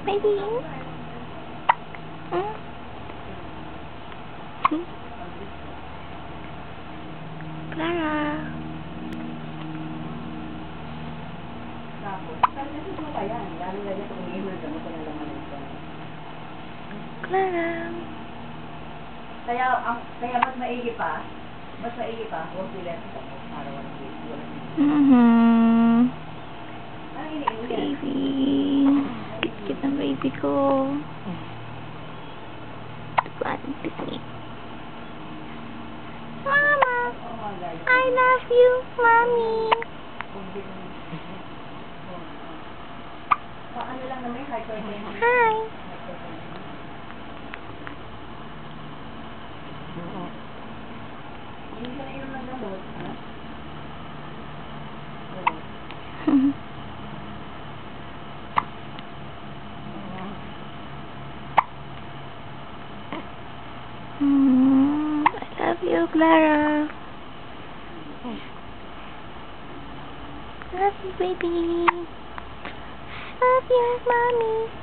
Baby. Clara. Clara. Kaya mas maigi pa, huwag sila sa para walang Baby. Cute ng baby ko. Mama, I love you, Mommy. Ano lang naman, hypertension. Hi. Hindi ka na inom ng gamot. I love you, Clara. Love you, baby. Love you, Mommy.